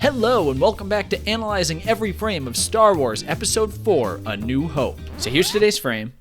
Hello and welcome back to analyzing every frame of Star Wars Episode 4, A New Hope. So here's today's frame.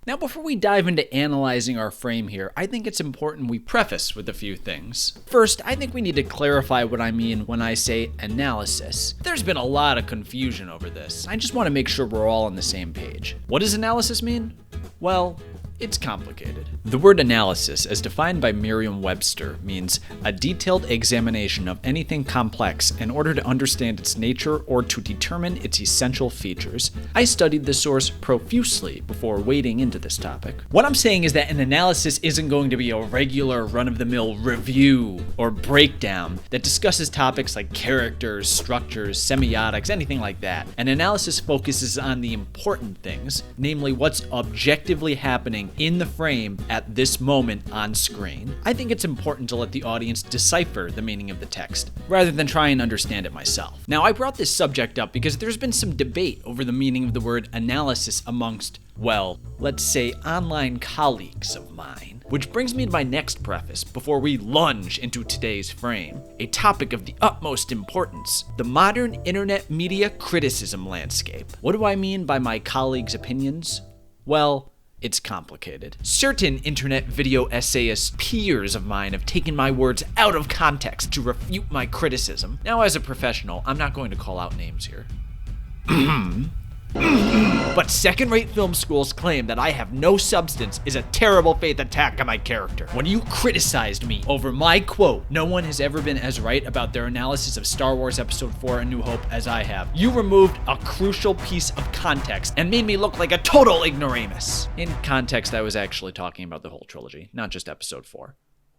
Now before we dive into analyzing our frame here, I think it's important we preface with a few things. First, I think we need to clarify what I mean when I say analysis. There's been a lot of confusion over this. I just want to make sure we're all on the same page. What does analysis mean? Well, it's complicated. The word analysis, as defined by Merriam-Webster, means a detailed examination of anything complex in order to understand its nature or to determine its essential features. I studied the source profusely before wading into this topic. What I'm saying is that an analysis isn't going to be a regular run-of-the-mill review or breakdown that discusses topics like characters, structures, semiotics, anything like that. An analysis focuses on the important things, namely what's objectively happening in the frame at this moment on screen. I think it's important to let the audience decipher the meaning of the text, rather than try and understand it myself. Now, I brought this subject up because there's been some debate over the meaning of the word analysis amongst, well, let's say online colleagues of mine. Which brings me to my next preface before we lunge into today's frame. A topic of the utmost importance: the modern internet media criticism landscape. What do I mean by my colleagues' opinions? Well, it's complicated. Certain internet video essayist peers of mine have taken my words out of context to refute my criticism. Now, as a professional, I'm not going to call out names here. But second-rate film schools claim that I have no substance is a terrible faith attack on my character. When you criticized me over my quote, "No one has ever been as right about their analysis of Star Wars Episode 4 A New Hope as I have," you removed a crucial piece of context and made me look like a total ignoramus. In context, I was actually talking about the whole trilogy, not just Episode 4.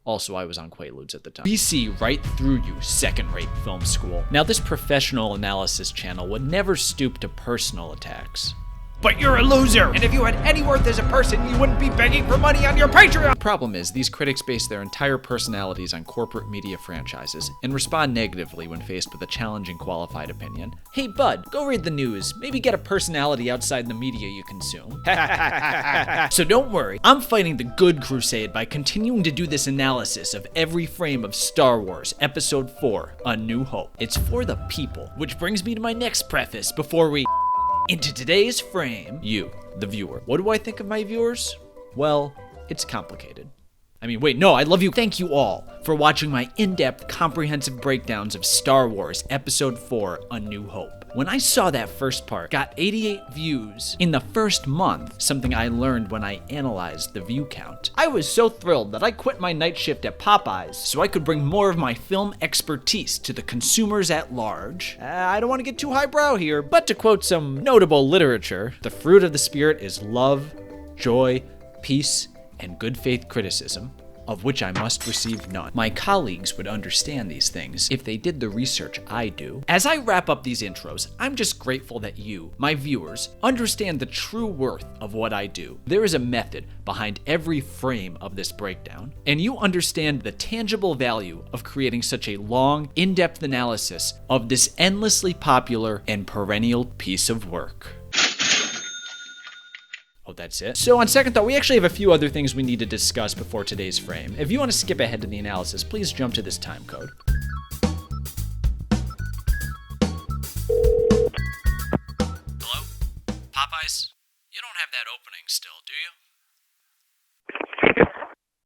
Also, I was on Quaaludes at the time. We see right through you, second-rate film school. Now, this professional analysis channel would never stoop to personal attacks. But you're a loser! And if you had any worth as a person, you wouldn't be begging for money on your Patreon! The problem is, these critics base their entire personalities on corporate media franchises and respond negatively when faced with a challenging qualified opinion. Hey bud, go read the news. Maybe get a personality outside the media you consume. So don't worry, I'm fighting the good crusade by continuing to do this analysis of every frame of Star Wars Episode 4, A New Hope. It's for the people. Which brings me to my next preface before we into today's frame. You, the viewer. What do I think of my viewers? Well, it's complicated. I love you. Thank you all for watching my in-depth, comprehensive breakdowns of Star Wars Episode 4, A New Hope. When I saw that first part got 88 views in the first month, something I learned when I analyzed the view count, I was so thrilled that I quit my night shift at Popeyes so I could bring more of my film expertise to the consumers at large. I don't want to get too highbrow here, but to quote some notable literature, the fruit of the Spirit is love, joy, peace, and good faith criticism, of which I must receive none. My colleagues would understand these things if they did the research I do. As I wrap up these intros, I'm just grateful that you, my viewers, understand the true worth of what I do. There is a method behind every frame of this breakdown, and you understand the tangible value of creating such a long, in-depth analysis of this endlessly popular and perennial piece of work. Oh, that's it? So on second thought, we actually have a few other things we need to discuss before today's frame. If you want to skip ahead to the analysis, please jump to this time code. Hello? Popeyes? You don't have that opening still, do you?